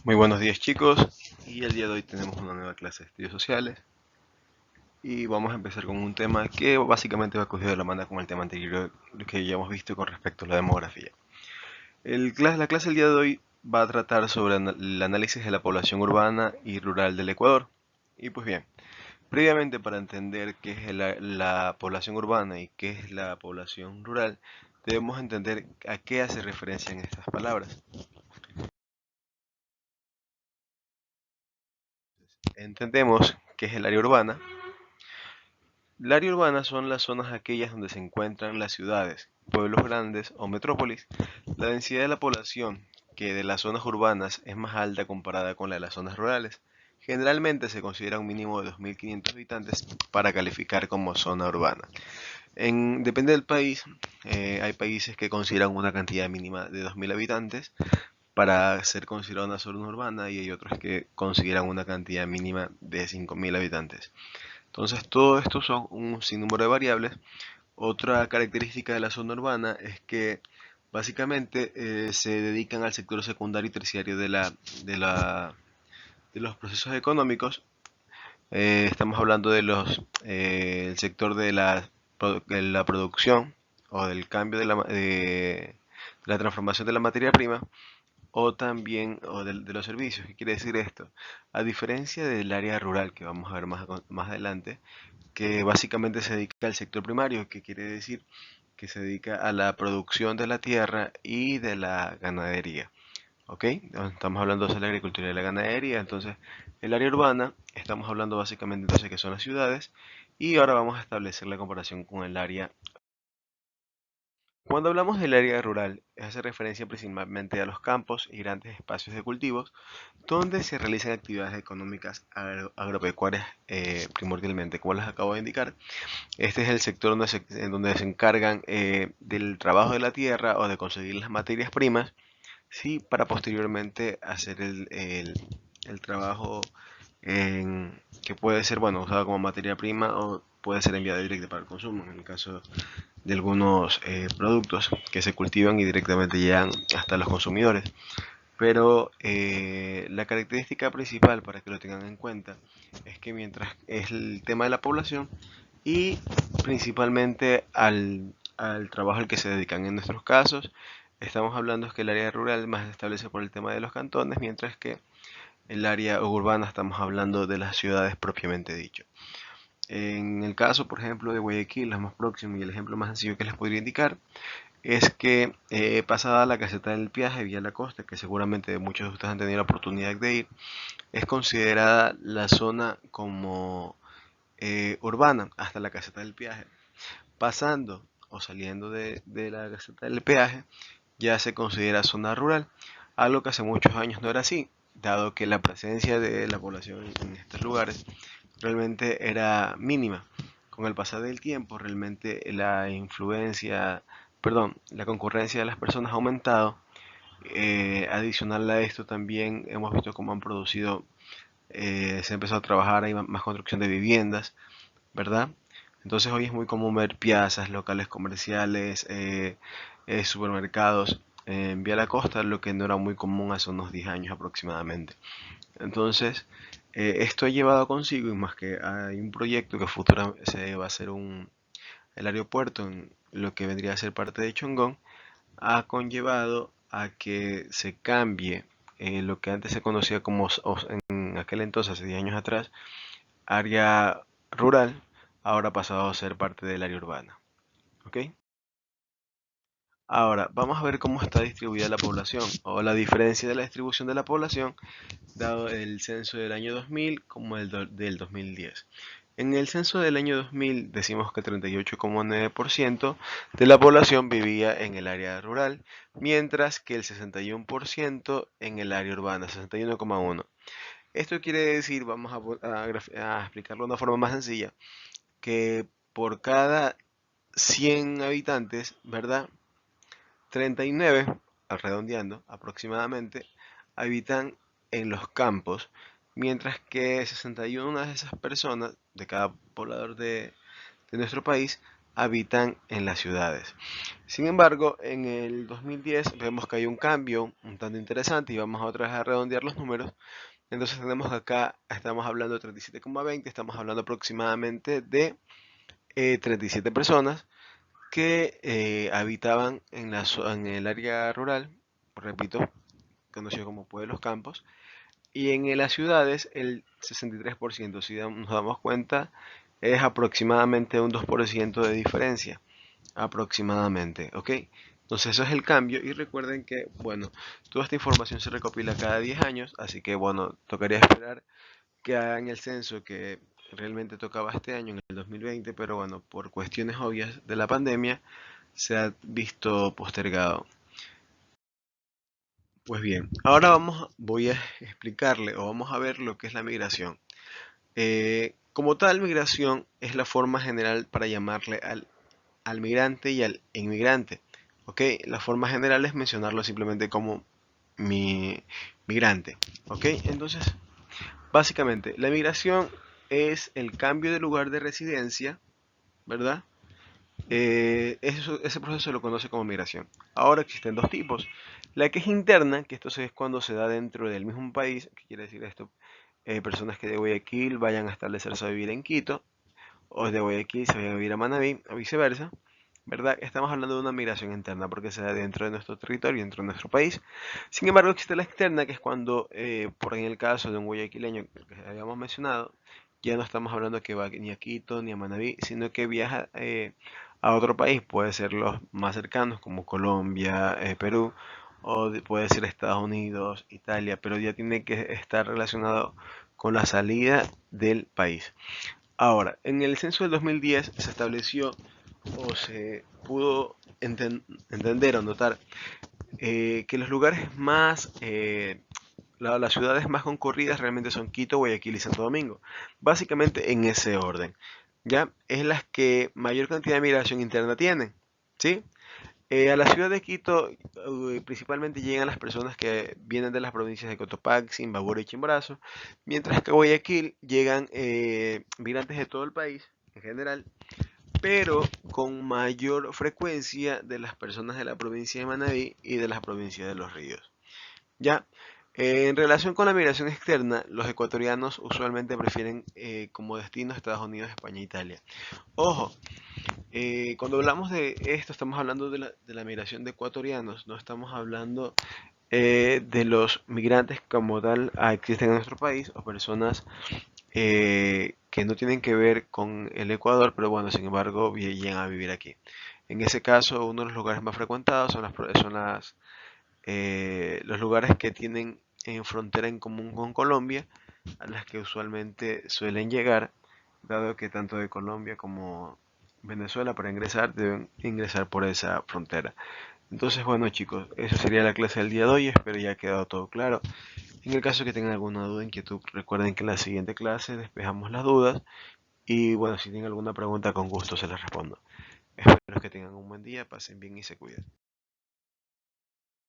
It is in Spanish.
Muy buenos días chicos, y el día de hoy tenemos una nueva clase de estudios sociales y vamos a empezar con un tema que básicamente va cogido de la mano con el tema anterior que ya hemos visto con respecto a la demografía. La clase del día de hoy va a tratar sobre el análisis de la población urbana y rural del Ecuador. Y pues bien, previamente para entender qué es la población urbana y qué es la población rural, debemos entender a qué hace referencia en estas palabras. Entendemos qué es el área urbana. El área urbana son las zonas aquellas donde se encuentran las ciudades, pueblos grandes o metrópolis. La densidad de la población que de las zonas urbanas es más alta comparada con la de las zonas rurales. Generalmente se considera un mínimo de 2.500 habitantes para calificar como zona urbana. Depende del país, hay países que consideran una cantidad mínima de 2.000 habitantes para ser considerada una zona urbana y hay otros que consideran una cantidad mínima de 5.000 habitantes. Entonces, todo esto son un sinnúmero de variables. Otra característica de la zona urbana es que básicamente se dedican al sector secundario y terciario de los procesos económicos. Estamos hablando el sector de la producción o del cambio de la transformación de la materia prima o también de los servicios. ¿Qué quiere decir esto? A diferencia del área rural que vamos a ver más adelante, que básicamente se dedica al sector primario, que quiere decir que se dedica a la producción de la tierra y de la ganadería. ¿Ok? Estamos hablando de la agricultura y la ganadería. Entonces, el área urbana, estamos hablando básicamente entonces que son las ciudades. Y ahora vamos a establecer la comparación con el área. Cuando hablamos del área rural, hace referencia principalmente a los campos y grandes espacios de cultivos donde se realizan actividades económicas agropecuarias primordialmente, como les acabo de indicar. Este es el sector en donde se encargan del trabajo de la tierra o de conseguir las materias primas, sí, para posteriormente hacer el trabajo que puede ser, bueno, usado como materia prima o puede ser enviada directa para el consumo, en el caso de algunos productos que se cultivan y directamente llegan hasta los consumidores. Pero la característica principal para que lo tengan en cuenta es que mientras es el tema de la población y principalmente al trabajo al que se dedican en nuestros casos, estamos hablando es que el área rural más se establece por el tema de los cantones, mientras que el área urbana estamos hablando de las ciudades propiamente dicho. En el caso, por ejemplo, de Guayaquil, la más próxima y el ejemplo más sencillo que les podría indicar es que pasada la caseta del Piaje, vía la costa, que seguramente muchos de ustedes han tenido la oportunidad de ir, es considerada la zona como urbana hasta la caseta del Piaje. Pasando o saliendo de la caseta del peaje, ya se considera zona rural, algo que hace muchos años no era así, dado que la presencia de la población en estos lugares realmente era mínima. Con el pasar del tiempo, realmente la concurrencia de las personas ha aumentado. Adicional a esto también hemos visto cómo han producido, se ha empezado a trabajar, hay más construcción de viviendas, ¿verdad? Entonces hoy es muy común ver plazas, locales comerciales, supermercados en Vía la Costa, lo que no era muy común hace unos 10 años aproximadamente. Entonces, esto ha llevado consigo, y más que hay un proyecto que futuramente se va a hacer el aeropuerto en lo que vendría a ser parte de Chongón, ha conllevado a que se cambie lo que antes se conocía como, en aquel entonces, hace 10 años atrás, área rural, ahora ha pasado a ser parte del área urbana. ¿Ok? Ahora, vamos a ver cómo está distribuida la población o la diferencia de la distribución de la población dado el censo del año 2000 como del 2010. En el censo del año 2000 decimos que 38,9% de la población vivía en el área rural, mientras que el 61% en el área urbana, 61,1%. Esto quiere decir, vamos a explicarlo de una forma más sencilla, que por cada 100 habitantes, ¿verdad? 39, redondeando aproximadamente, habitan en los campos, mientras que 61 de esas personas, de cada poblador de nuestro país, habitan en las ciudades. Sin embargo, en el 2010 vemos que hay un cambio un tanto interesante y vamos a otra vez a redondear los números. Entonces tenemos que acá, estamos hablando de 37,20, estamos hablando aproximadamente de 37 personas que habitaban en el área rural, repito, conocido como pueblos campos, y en las ciudades el 63%, si nos damos cuenta, es aproximadamente un 2% de diferencia, aproximadamente, ¿ok? Entonces eso es el cambio y recuerden que, bueno, toda esta información se recopila cada 10 años, así que, bueno, tocaría esperar que hagan el censo que realmente tocaba este año, en el 2020, pero bueno, por cuestiones obvias de la pandemia, se ha visto postergado. Pues bien, ahora voy a explicarle o vamos a ver lo que es la migración. Como tal, migración es la forma general para llamarle al migrante y al inmigrante. ¿Ok? La forma general es mencionarlo simplemente como migrante. ¿Ok? Entonces, básicamente, la migración es el cambio de lugar de residencia, ¿verdad? Ese proceso se lo conoce como migración. Ahora existen dos tipos. La que es interna, que esto es cuando se da dentro del mismo país, ¿qué quiere decir esto? Personas que de Guayaquil vayan a establecerse a vivir en Quito, o de Guayaquil se vayan a vivir a Manabí, o viceversa, ¿verdad? Estamos hablando de una migración interna porque se da dentro de nuestro territorio, dentro de nuestro país. Sin embargo, existe la externa, que es cuando, por en el caso de un guayaquileño que habíamos mencionado, ya no estamos hablando que va ni a Quito ni a Manabí, sino que viaja a otro país, puede ser los más cercanos como Colombia, Perú, o puede ser Estados Unidos, Italia, pero ya tiene que estar relacionado con la salida del país. Ahora, en el censo del 2010 se estableció o se pudo entender o notar que los lugares más, las ciudades más concurridas realmente son Quito, Guayaquil y Santo Domingo. Básicamente en ese orden. ¿Ya? Es las que mayor cantidad de migración interna tienen. ¿Sí? A la ciudad de Quito principalmente llegan las personas que vienen de las provincias de Cotopaxi, Imbabura y Chimborazo, mientras que a Guayaquil llegan migrantes de todo el país en general, pero con mayor frecuencia de las personas de la provincia de Manabí y de las provincias de Los Ríos. Ya, en relación con la migración externa, los ecuatorianos usualmente prefieren como destino Estados Unidos, España e Italia. Ojo, cuando hablamos de esto estamos hablando de la migración de ecuatorianos, no estamos hablando de los migrantes como tal existen en nuestro país o personas que no tienen que ver con el Ecuador, pero bueno, sin embargo, llegan a vivir aquí. En ese caso, uno de los lugares más frecuentados son los lugares que tienen en frontera en común con Colombia, a las que usualmente suelen llegar, dado que tanto de Colombia como Venezuela para ingresar deben ingresar por esa frontera. Entonces, bueno chicos, esa sería la clase del día de hoy, espero ya ha quedado todo claro. En el caso que tengan alguna duda, inquietud, recuerden que en la siguiente clase despejamos las dudas y bueno, si tienen alguna pregunta con gusto se las respondo. Espero que tengan un buen día, pasen bien y se cuiden.